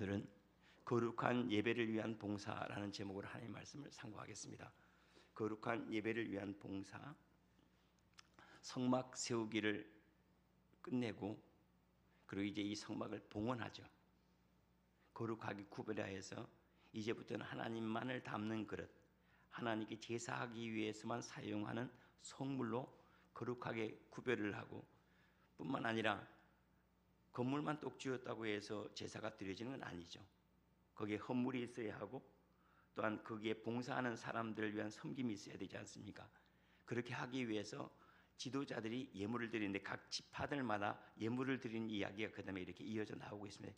오늘은 거룩한 예배를 위한 봉사라는 제목으로 하나님의 말씀을 상고하겠습니다. 거룩한 예배를 위한 봉사, 성막 세우기를 끝내고 그리고 이제 이 성막을 봉헌하죠. 거룩하게 구별하여서 이제부터는 하나님만을 담는 그릇, 하나님께 제사하기 위해서만 사용하는 성물로 거룩하게 구별을 하고, 뿐만 아니라 건물만 똑 지었다고 해서 제사가 드려지는 건 아니죠. 거기에 헌물이 있어야 하고 또한 거기에 봉사하는 사람들을 위한 섬김이 있어야 되지 않습니까? 그렇게 하기 위해서 지도자들이 예물을 드리는데 각 지파들마다 예물을 드리는 이야기가 그 다음에 이렇게 이어져 나오고 있습니다.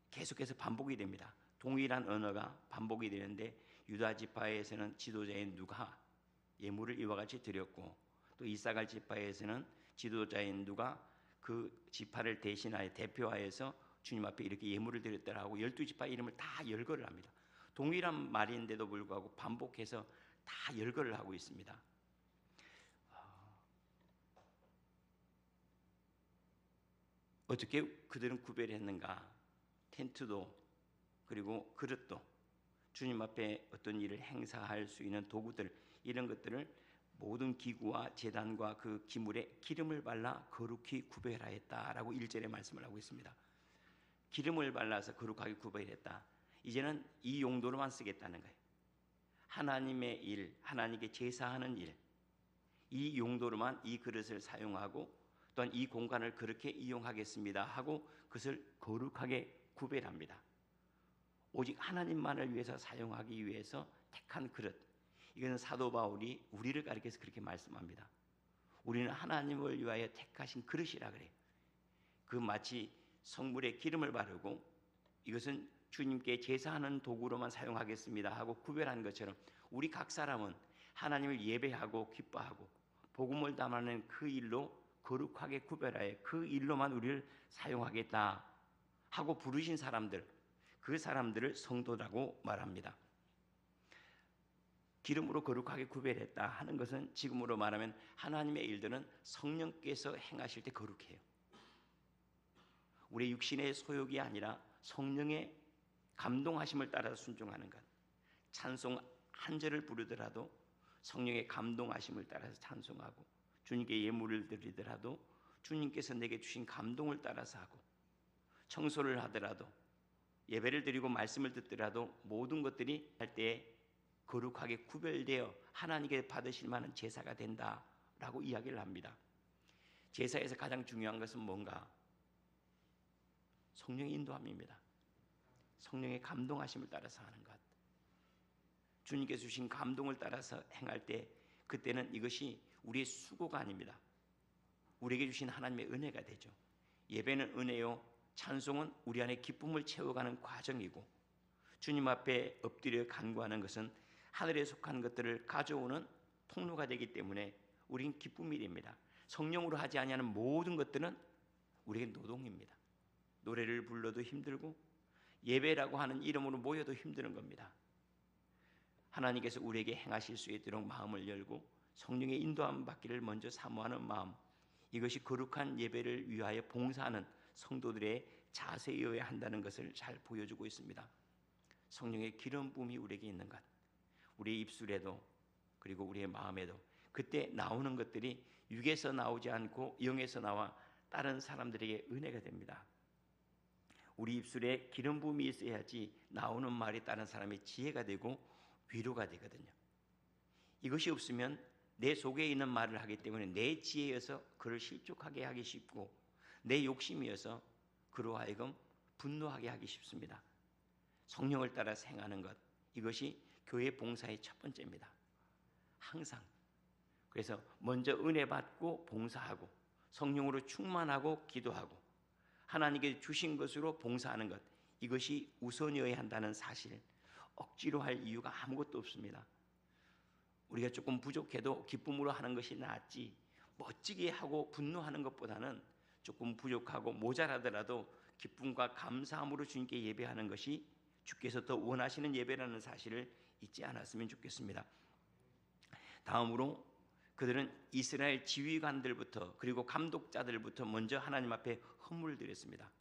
계속해서 반복이 됩니다. 동일한 언어가 반복이 되는데 유다 지파에서는 지도자인 누가 예물을 이와 같이 드렸고, 또 이사갈 지파에서는 지도자인 누가 그 지파를 대신하여 대표하여서 주님 앞에 이렇게 예물을 드렸다라고 12지파 이름을 다 열거를 합니다. 동일한 말인데도 불구하고 반복해서 다 열거를 하고 있습니다. 어떻게 그들은 구별했는가? 텐트도 그리고 그릇도 주님 앞에 어떤 일을 행사할 수 있는 도구들, 이런 것들을 모든 기구와 제단과 그 기물에 기름을 발라 거룩히 구별하였다라고 1절에 말씀을 하고 있습니다. 기름을 발라서 거룩하게 구별했다. 이제는 이 용도로만 쓰겠다는 거예요. 하나님의 일, 하나님께 제사하는 일, 이 용도로만 이 그릇을 사용하고 또한 이 공간을 그렇게 이용하겠습니다 하고 그것을 거룩하게 구별합니다. 오직 하나님만을 위해서 사용하기 위해서 택한 그릇, 이것은 사도 바울이 우리를 가리켜서 그렇게 말씀합니다. 우리는 하나님을 위하여 택하신 그릇이라 그래요. 그 마치 성물에 기름을 바르고 이것은 주님께 제사하는 도구로만 사용하겠습니다 하고 구별한 것처럼 우리 각 사람은 하나님을 예배하고 기뻐하고 복음을 담아내는 그 일로 거룩하게 구별하여 그 일로만 우리를 사용하겠다 하고 부르신 사람들, 그 사람들을 성도라고 말합니다. 기름으로 거룩하게 구별했다 하는 것은 지금으로 말하면 하나님의 일들은 성령께서 행하실 때 거룩해요. 우리 육신의 소욕이 아니라 성령의 감동하심을 따라서 순종하는 것. 찬송 한 절을 부르더라도 성령의 감동하심을 따라서 찬송하고, 주님께 예물을 드리더라도 주님께서 내게 주신 감동을 따라서 하고, 청소를 하더라도 예배를 드리고 말씀을 듣더라도 모든 것들이 할 때에 거룩하게 구별되어 하나님께 받으실 만한 제사가 된다라고 이야기를 합니다. 제사에서 가장 중요한 것은 뭔가? 성령의 인도함입니다. 성령의 감동하심을 따라서 하는 것. 주님께서 주신 감동을 따라서 행할 때 그때는 이것이 우리의 수고가 아닙니다. 우리에게 주신 하나님의 은혜가 되죠. 예배는 은혜요, 찬송은 우리 안에 기쁨을 채워가는 과정이고, 주님 앞에 엎드려 간구하는 것은 하늘에 속한 것들을 가져오는 통로가 되기 때문에 우리는 기쁨이 됩니다. 성령으로 하지 아니하는 모든 것들은 우리에게 노동입니다. 노래를 불러도 힘들고 예배라고 하는 이름으로 모여도 힘드는 겁니다. 하나님께서 우리에게 행하실 수 있도록 마음을 열고 성령의 인도함 받기를 먼저 사모하는 마음, 이것이 거룩한 예배를 위하여 봉사하는 성도들의 자세여야 한다는 것을 잘 보여주고 있습니다. 성령의 기름 부음이 우리에게 있는 것, 우리의 입술에도 그리고 우리의 마음에도 그때 나오는 것들이 육에서 나오지 않고 영에서 나와 다른 사람들에게 은혜가 됩니다. 우리 입술에 기름 부음이 있어야지 나오는 말이 다른 사람의 지혜가 되고 위로가 되거든요. 이것이 없으면 내 속에 있는 말을 하기 때문에 내 지혜여서 그를 실족하게 하기 쉽고 내 욕심이어서 그로 하여금 분노하게 하기 쉽습니다. 성령을 따라서 행하는 것, 이것이 교회 봉사의 첫 번째입니다. 항상. 그래서 먼저 은혜 받고 봉사하고 성령으로 충만하고 기도하고 하나님께 주신 것으로 봉사하는 것, 이것이 우선이어야 한다는 사실, 억지로 할 이유가 아무것도 없습니다. 우리가 조금 부족해도 기쁨으로 하는 것이 낫지, 멋지게 하고 분노하는 것보다는 조금 부족하고 모자라더라도 기쁨과 감사함으로 주님께 예배하는 것이 주께서 더 원하시는 예배라는 사실을 잊지 않았으면 좋겠습니다. 다음으로 그들은 이스라엘 지휘관들부터 그리고 감독자들부터 먼저 하나님 앞에 헌물을 드렸습니다.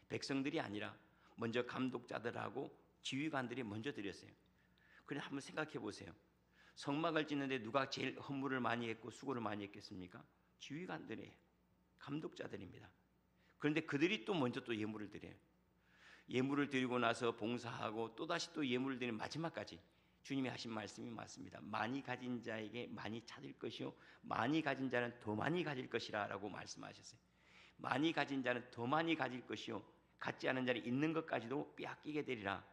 백성들이 아니라 먼저 감독자들하고 지휘관들이 먼저 드렸어요. 그런데 한번 생각해 보세요. 성막을 짓는데 누가 제일 헌물을 많이 했고 수고를 많이 했겠습니까? 지휘관들이에요. 감독자들입니다. 그런데 그들이 또 먼저 또 예물을 드려요. 예물을 드리고 나서 봉사하고 또다시 또 예물을 드리는 마지막까지 주님이 하신 말씀이 맞습니다. 많이 가진 자에게 많이 찾을 것이요 많이 가진 자는 더 많이 가질 것이라 라고 말씀하셨어요. 많이 가진 자는 더 많이 가질 것이요 갖지 않은 자는 있는 것까지도 빼앗기게 되리라.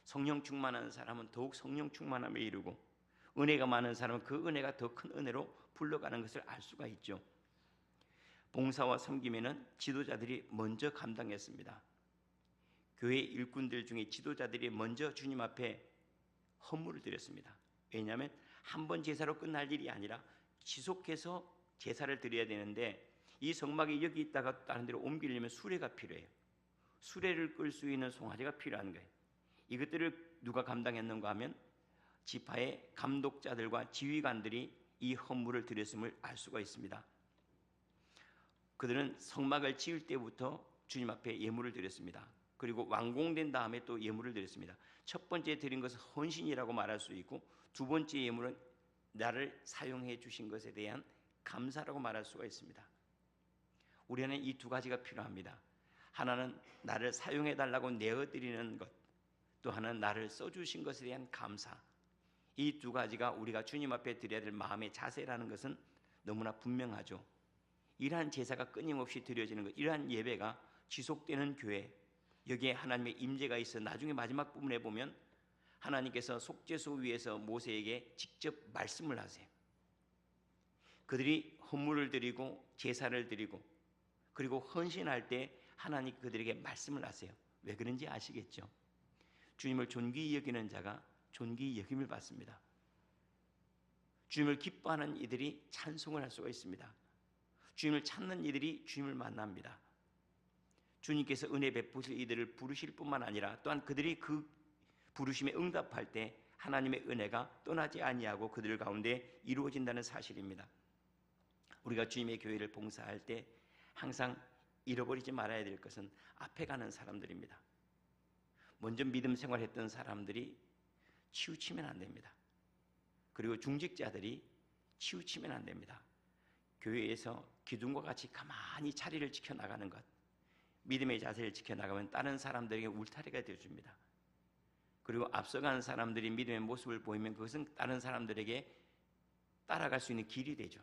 성령 충만한 사람은 더욱 성령 충만함을 이루고 은혜가 많은 사람은 그 은혜가 더 큰 은혜로 불러가는 것을 알 수가 있죠. 봉사와 섬김에는 지도자들이 먼저 감당했습니다. 교회 일꾼들 중에 지도자들이 먼저 주님 앞에 헌물을 드렸습니다. 왜냐하면 한 번 제사로 끝날 일이 아니라 지속해서 제사를 드려야 되는데 이 성막이 여기 있다가 다른 데로 옮기려면 수레가 필요해요. 수레를 끌 수 있는 송아지가 필요한 거예요. 이것들을 누가 감당했는가 하면 지파의 감독자들과 지휘관들이 이 헌물을 드렸음을 알 수가 있습니다. 그들은 성막을 지을 때부터 주님 앞에 예물을 드렸습니다. 그리고 완공된 다음에 또 예물을 드렸습니다. 첫 번째 드린 것은 헌신이라고 말할 수 있고 두 번째 예물은 나를 사용해 주신 것에 대한 감사라고 말할 수가 있습니다. 우리는 이 두 가지가 필요합니다. 하나는 나를 사용해 달라고 내어드리는 것, 또 하나는 나를 써주신 것에 대한 감사. 이 두 가지가 우리가 주님 앞에 드려야 될 마음의 자세라는 것은 너무나 분명하죠. 이러한 제사가 끊임없이 드려지는 것, 이러한 예배가 지속되는 교회, 여기에 하나님의 임재가 있어 나중에 마지막 부분에 보면 하나님께서 속죄소 위에서 모세에게 직접 말씀을 하세요. 그들이 헌물을 드리고 제사를 드리고 그리고 헌신할 때 하나님 그들에게 말씀을 하세요. 왜 그런지 아시겠죠? 주님을 존귀히 여기는 자가 존귀히 여김을 받습니다. 주님을 기뻐하는 이들이 찬송을 할 수가 있습니다. 주님을 찾는 이들이 주님을 만납니다. 주님께서 은혜 베푸실 이들을 부르실 뿐만 아니라 또한 그들이 그 부르심에 응답할 때 하나님의 은혜가 떠나지 아니하고 그들 가운데 이루어진다는 사실입니다. 우리가 주님의 교회를 봉사할 때 항상 잃어버리지 말아야 될 것은 앞에 가는 사람들입니다. 먼저 믿음 생활했던 사람들이 치우치면 안 됩니다. 그리고 중직자들이 치우치면 안 됩니다. 교회에서 기둥과 같이 가만히 자리를 지켜나가는 것, 믿음의 자세를 지켜나가면 다른 사람들에게 울타리가 되어줍니다. 그리고 앞서가는 사람들이 믿음의 모습을 보이면 그것은 다른 사람들에게 따라갈 수 있는 길이 되죠.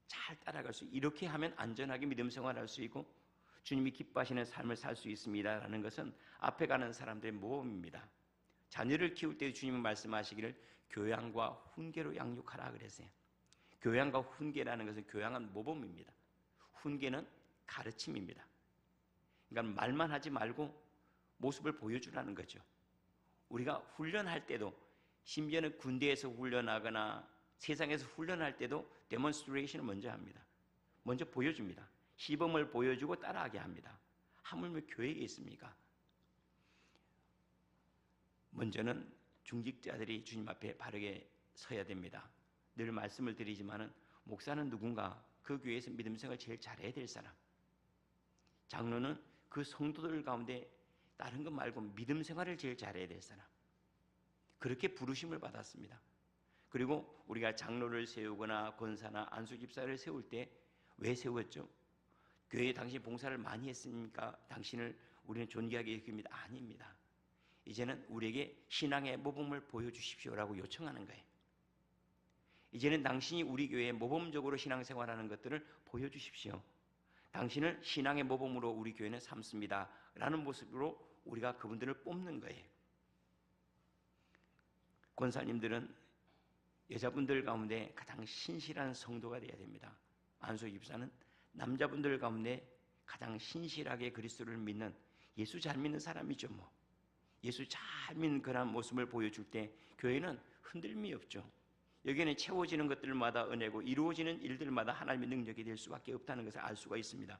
잘 따라갈 수, 이렇게 하면 안전하게 믿음 생활할 수 있고 주님이 기뻐하시는 삶을 살 수 있습니다라는 것은 앞에 가는 사람들의 모범입니다. 자녀를 키울 때 주님은 말씀하시기를 교양과 훈계로 양육하라 그랬어요. 교양과 훈계라는 것은 교양은 모범입니다. 훈계는 가르침입니다. 그러니까 말만 하지 말고 모습을 보여주라는 거죠. 우리가 훈련할 때도 심지어는 군대에서 훈련하거나 세상에서 훈련할 때도 데몬스트레이션을 먼저 합니다. 먼저 보여줍니다. 시범을 보여주고 따라하게 합니다. 하물며 교회에 있습니까? 먼저는 중직자들이 주님 앞에 바르게 서야 됩니다. 늘 말씀을 드리지만은 목사는 누군가 그 교회에서 믿음 생활을 제일 잘해야 될 사람, 장로는 그 성도들 가운데 다른 것 말고 믿음 생활을 제일 잘해야 될 사람, 그렇게 부르심을 받았습니다. 그리고 우리가 장로를 세우거나 권사나 안수집사를 세울 때 왜 세웠죠? 교회에 당신 봉사를 많이 했으니까 당신을 우리는 존귀하게 여깁니다. 아닙니다. 이제는 우리에게 신앙의 모범을 보여주십시오라고 요청하는 거예요. 이제는 당신이 우리 교회에 모범적으로 신앙생활하는 것들을 보여주십시오. 당신을 신앙의 모범으로 우리 교회는 삼습니다 라는 모습으로 우리가 그분들을 뽑는 거예요. 권사님들은 여자분들 가운데 가장 신실한 성도가 되어야 됩니다. 안수집사는 남자분들 가운데 가장 신실하게 그리스도를 믿는, 예수 잘 믿는 사람이죠. 예수 잘 믿는 그런 모습을 보여줄 때 교회는 흔들림이 없죠. 여기는 채워지는 것들마다 은혜고 이루어지는 일들마다 하나님의 능력이 될 수밖에 없다는 것을 알 수가 있습니다.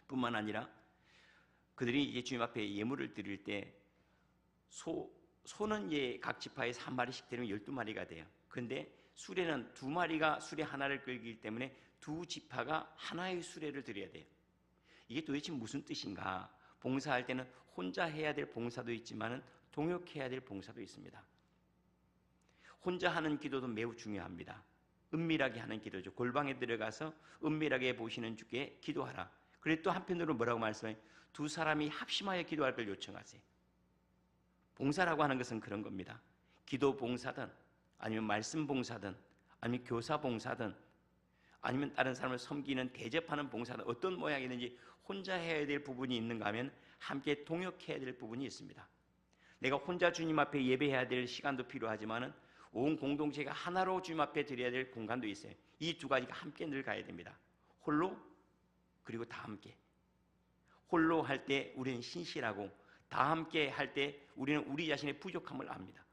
뿐만 아니라 그들이 이제 주님 앞에 예물을 드릴 때 소는 각 지파에 3마리씩 되면 12마리가 돼요. 그런데 수레는 2마리가 수레 하나를 끌기 때문에 두 지파가 하나의 수레를 드려야 돼요. 이게 도대체 무슨 뜻인가? 봉사할 때는 혼자 해야 될 봉사도 있지만 동역해야 될 봉사도 있습니다. 혼자 하는 기도도 매우 중요합니다. 은밀하게 하는 기도죠. 골방에 들어가서 은밀하게 보시는 주께 기도하라. 그리고 또 한편으로 뭐라고 말씀해요? 두 사람이 합심하여 기도할 걸 요청하세요. 봉사라고 하는 것은 그런 겁니다. 기도 봉사든 아니면 말씀 봉사든 아니면 교사 봉사든 아니면 다른 사람을 섬기는 대접하는 봉사든 어떤 모양이든지 혼자 해야 될 부분이 있는가 하면 함께 동역해야 될 부분이 있습니다. 내가 혼자 주님 앞에 예배해야 될 시간도 필요하지만 온 공동체가 하나로 주님 앞에 드려야 될 공간도 있어요. 이 두 가지가 함께 늘 가야 됩니다. 홀로 그리고 다 함께. 홀로 할 때 우리는 신실하고 다 함께 할 때 우리는 우리 자신의 부족함을 압니다.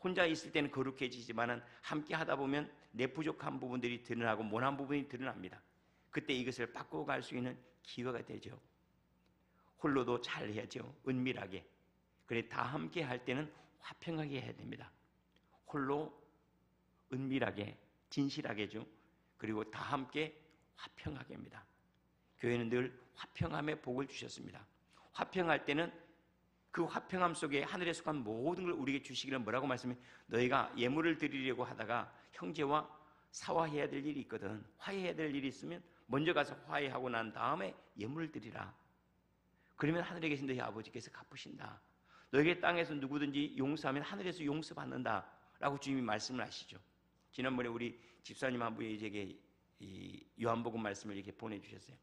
혼자 있을 때는 거룩해지지만 함께 하다 보면 내 부족한 부분들이 드러나고 못한 부분이 드러납니다. 그때 이것을 바꿔갈 수 있는 기회가 되죠. 홀로도 잘 해야죠. 은밀하게. 그래 다 함께 할 때는 화평하게 해야 됩니다. 홀로 은밀하게 진실하게죠. 그리고 다 함께 화평하게 합니다. 교회는 늘 화평함의 복을 주셨습니다. 화평할 때는 그 화평함 속에 하늘에 속한 모든 걸 우리에게 주시기를 뭐라고 말씀해? 너희가 예물을 드리려고 하다가 형제와 사화해야 될 일이 있거든. 화해해야 될 일이 있으면 먼저 가서 화해하고 난 다음에 예물을 드리라. 그러면 하늘에 계신 너희 아버지께서 갚으신다. 너희의 땅에서 누구든지 용서하면 하늘에서 용서받는다 라고 주님이 말씀을 하시죠. 지난번에 우리 집사님 한 분이 제게 이 요한복음 말씀을 이렇게 보내주셨어요.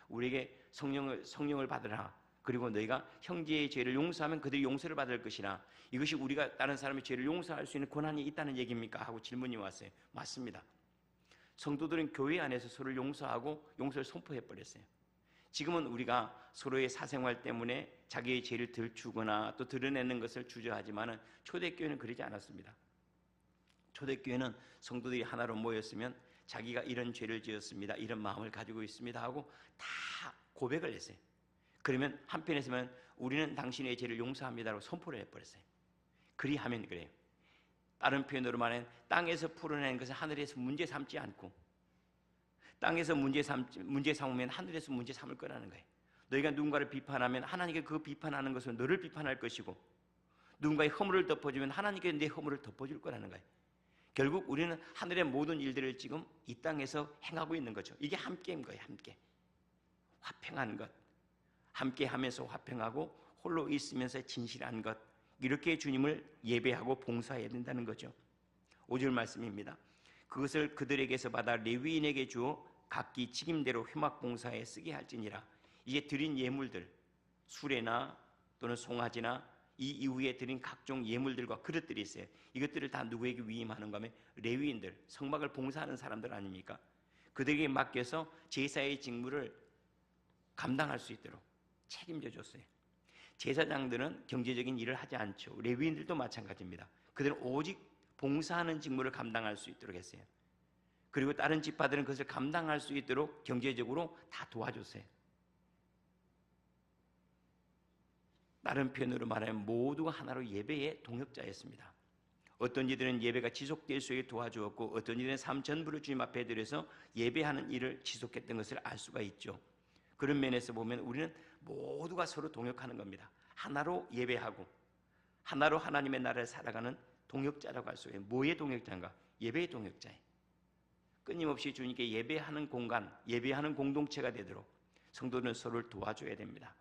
우리에게 성령을 받으라. 그리고 너희가 형제의 죄를 용서하면 그들이 용서를 받을 것이라. 이것이 우리가 다른 사람의 죄를 용서할 수 있는 권한이 있다는 얘기입니까? 하고 질문이 왔어요. 맞습니다. 성도들은 교회 안에서 서로를 용서하고 용서를 선포해버렸어요. 지금은 우리가 서로의 사생활 때문에 자기의 죄를 들추거나 또 드러내는 것을 주저하지만 초대교회는 그러지 않았습니다. 초대교회는 성도들이 하나로 모였으면 자기가 이런 죄를 지었습니다. 이런 마음을 가지고 있습니다 하고 다 고백을 했어요. 그러면 한편에서는 우리는 당신의 죄를 용서합니다라고 선포를 해버렸어요. 그리하면 그래요. 다른 표현으로 말하면 땅에서 풀어낸 것을 하늘에서 문제 삼지 않고 땅에서 문제 삼으면 하늘에서 문제 삼을 거라는 거예요. 너희가 누군가를 비판하면 하나님께 그 비판하는 것은 너를 비판할 것이고 누군가의 허물을 덮어주면 하나님께 내 허물을 덮어줄 거라는 거예요. 결국 우리는 하늘의 모든 일들을 지금 이 땅에서 행하고 있는 거죠. 이게 함께인 거예요. 함께. 화평한 것. 함께 하면서 화평하고 홀로 있으면서 진실한 것. 이렇게 주님을 예배하고 봉사해야 된다는 거죠. 5절 말씀입니다. 그것을 그들에게서 받아 레위인에게 주어 각기 직임대로 회막 봉사에 쓰게 할지니라. 이제 드린 예물들, 수레나 또는 송아지나 이 이후에 드린 각종 예물들과 그릇들이 있어요. 이것들을 다 누구에게 위임하는가 하면 레위인들, 성막을 봉사하는 사람들 아닙니까? 그들에게 맡겨서 제사의 직무를 감당할 수 있도록 책임져 줬어요. 제사장들은 경제적인 일을 하지 않죠. 레위인들도 마찬가지입니다. 그들은 오직 봉사하는 직무를 감당할 수 있도록 했어요. 그리고 다른 지파들은 그것을 감당할 수 있도록 경제적으로 다 도와줬어요. 다른 표현으로 말하면 모두가 하나로 예배의 동역자였습니다. 어떤 이들은 예배가 지속될 수 있게 도와주었고 어떤 이들은 삶 전부를 주님 앞에 드려서 예배하는 일을 지속했던 것을 알 수가 있죠. 그런 면에서 보면 우리는 모두가 서로 동역하는 겁니다. 하나로 예배하고 하나로 하나님의 나라를 살아가는 동역자라고 할 수 있어요. 뭐의 동역자인가? 예배의 동역자예요. 끊임없이 주님께 예배하는 공간, 예배하는 공동체가 되도록 성도는 서로를 도와줘야 됩니다.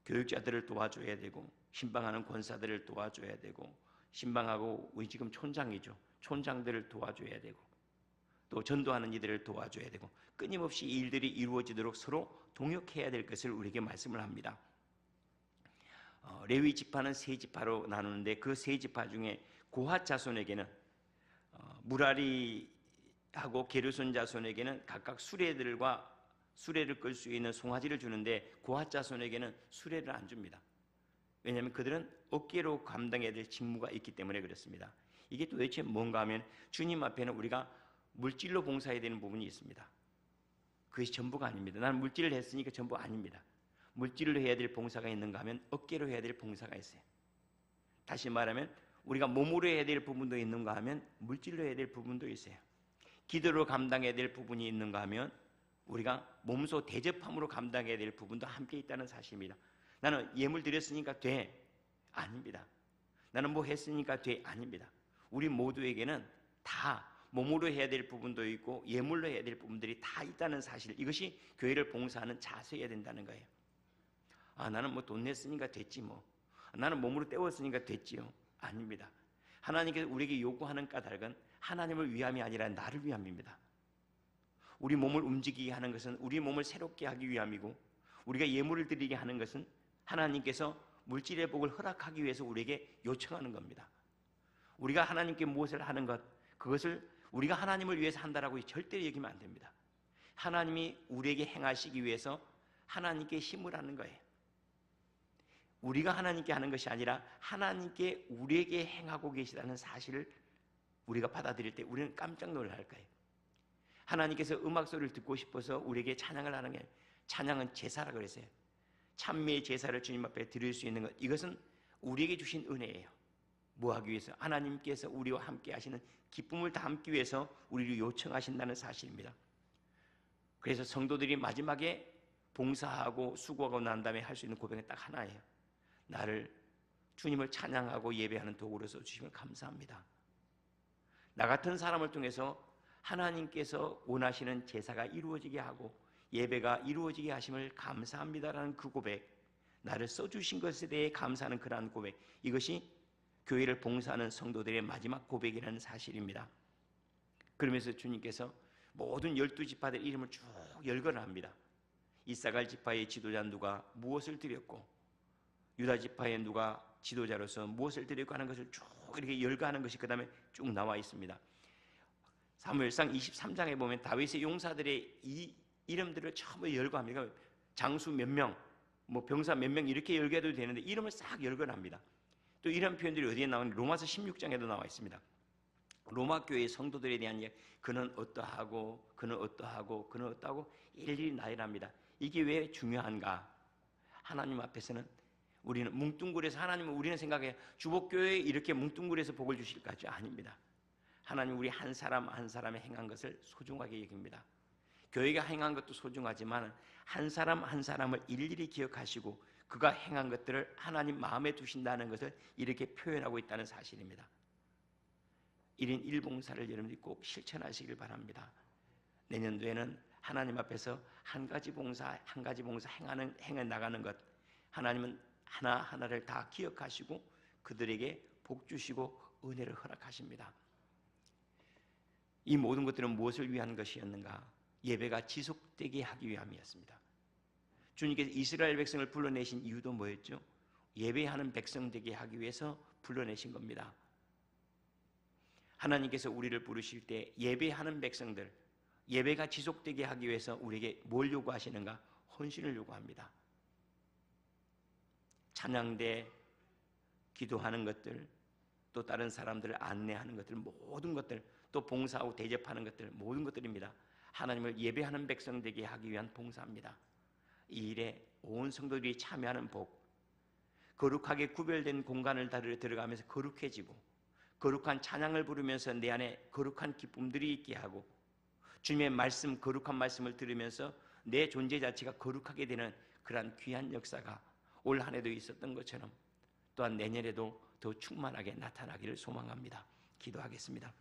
교육자들을 도와줘야 되고 신방하는 권사들을 도와줘야 되고 신방하고 우리 지금 촌장이죠. 촌장들을 도와줘야 되고 또 전도하는 이들을 도와줘야 되고 끊임없이 이 일들이 이루어지도록 서로 동역해야 될 것을 우리에게 말씀을 합니다. 레위 지파는 세 지파로 나누는데 그 세 지파 중에 고핫 자손에게는 무라리하고 게르손 자손에게는 각각 수레를 끌 수 있는 송아지를 주는데 고핫 자손에게는 수레를 안 줍니다. 왜냐하면 그들은 어깨로 감당해야 될 직무가 있기 때문에 그렇습니다. 이게 도대체 뭔가 하면 주님 앞에는 우리가 물질로 봉사해야 되는 부분이 있습니다. 그것이 전부가 아닙니다. 나는 물질을 했으니까 전부 아닙니다. 물질로 해야 될 봉사가 있는가 하면 어깨로 해야 될 봉사가 있어요. 다시 말하면 우리가 몸으로 해야 될 부분도 있는가 하면 물질로 해야 될 부분도 있어요. 기도로 감당해야 될 부분이 있는가 하면 우리가 몸소 대접함으로 감당해야 될 부분도 함께 있다는 사실입니다. 나는 예물 드렸으니까 돼. 아닙니다. 나는 뭐 했으니까 돼. 아닙니다. 우리 모두에게는 다 몸으로 해야 될 부분도 있고 예물로 해야 될 부분들이 다 있다는 사실, 이것이 교회를 봉사하는 자세여야 된다는 거예요. 나는 뭐 돈 냈으니까 됐지 뭐. 나는 몸으로 때웠으니까 됐지요. 아닙니다. 하나님께서 우리에게 요구하는 까닭은 하나님을 위함이 아니라 나를 위함입니다. 우리 몸을 움직이게 하는 것은 우리 몸을 새롭게 하기 위함이고, 우리가 예물을 드리게 하는 것은 하나님께서 물질의 복을 허락하기 위해서 우리에게 요청하는 겁니다. 우리가 하나님께 무엇을 하는 것, 그것을 우리가 하나님을 위해서 한다라고 절대 여기면 안 됩니다. 하나님이 우리에게 행하시기 위해서 하나님께 힘을 하는 거예요. 우리가 하나님께 하는 것이 아니라 하나님께 우리에게 행하고 계시다는 사실을 우리가 받아들일 때 우리는 깜짝 놀랄 거예요. 하나님께서 음악 소리를 듣고 싶어서 우리에게 찬양을 하는 게, 찬양은 제사라 그랬어요. 찬미의 제사를 주님 앞에 드릴 수 있는 것, 이것은 우리에게 주신 은혜예요. 뭐 하기 위해서? 하나님께서 우리와 함께 하시는 기쁨을 담기 위해서 우리를 요청하신다는 사실입니다. 그래서 성도들이 마지막에 봉사하고 수고하고 난 다음에 할 수 있는 고백은 딱 하나예요. 나를 주님을 찬양하고 예배하는 도구로 써주시면 감사합니다. 나 같은 사람을 통해서 하나님께서 원하시는 제사가 이루어지게 하고 예배가 이루어지게 하심을 감사합니다라는 그 고백, 나를 써주신 것에 대해 감사하는 그러한 고백, 이것이 교회를 봉사하는 성도들의 마지막 고백이라는 사실입니다. 그러면서 주님께서 모든 12지파들 이름을 쭉 열거합니다. 이사갈 지파의 지도자 누가 무엇을 드렸고, 유다 지파의 누가 지도자로서 무엇을 드렸고 하는 것을 쭉 이렇게 열거하는 것이 그 다음에 쭉 나와 있습니다. 사무엘상 23장에 보면 다윗의 용사들의 이 이름들을 처음으로 열거합니다. 장수 몇 명, 뭐 병사 몇 명 이렇게 열거해도 되는데 이름을 싹 열거합니다. 또 이런 표현들이 어디에 나오는지 로마서 16장에도 나와 있습니다. 로마 교회의 성도들에 대한 이야기, 그는 어떠하고 그는 어떠하고 그는 어떠하고 일일이 나열합니다. 이게 왜 중요한가? 하나님 앞에서는 우리는 뭉뚱그려서, 하나님은 우리는 생각해 주복교회에 이렇게 뭉뚱그려서 복을 주실까지? 아닙니다. 하나님 우리 한 사람 한 사람의 행한 것을 소중하게 여깁니다. 교회가 행한 것도 소중하지만 한 사람 한 사람을 일일이 기억하시고 그가 행한 것들을 하나님 마음에 두신다는 것을 이렇게 표현하고 있다는 사실입니다. 1인 1봉사를 여러분들이 꼭 실천하시길 바랍니다. 내년도에는 하나님 앞에서 한 가지 봉사 행해 나가는 것, 하나님은 하나하나를 다 기억하시고 그들에게 복 주시고 은혜를 허락하십니다. 이 모든 것들은 무엇을 위한 것이었는가? 예배가 지속되게 하기 위함이었습니다. 주님께서 이스라엘 백성을 불러내신 이유도 뭐였죠? 예배하는 백성 되게 하기 위해서 불러내신 겁니다. 하나님께서 우리를 부르실 때 예배하는 백성들, 예배가 지속되게 하기 위해서 우리에게 뭘 요구하시는가? 헌신을 요구합니다. 찬양대, 기도하는 것들, 또 다른 사람들을 안내하는 것들, 모든 것들, 또 봉사하고 대접하는 것들, 모든 것들입니다. 하나님을 예배하는 백성 되게 하기 위한 봉사입니다. 이 일에 온 성도들이 참여하는 복, 거룩하게 구별된 공간을 들어가면서 거룩해지고 거룩한 찬양을 부르면서 내 안에 거룩한 기쁨들이 있게 하고 주님의 말씀, 거룩한 말씀을 들으면서 내 존재 자체가 거룩하게 되는 그러한 귀한 역사가 올 한 해도 있었던 것처럼 또한 내년에도 더 충만하게 나타나기를 소망합니다. 기도하겠습니다.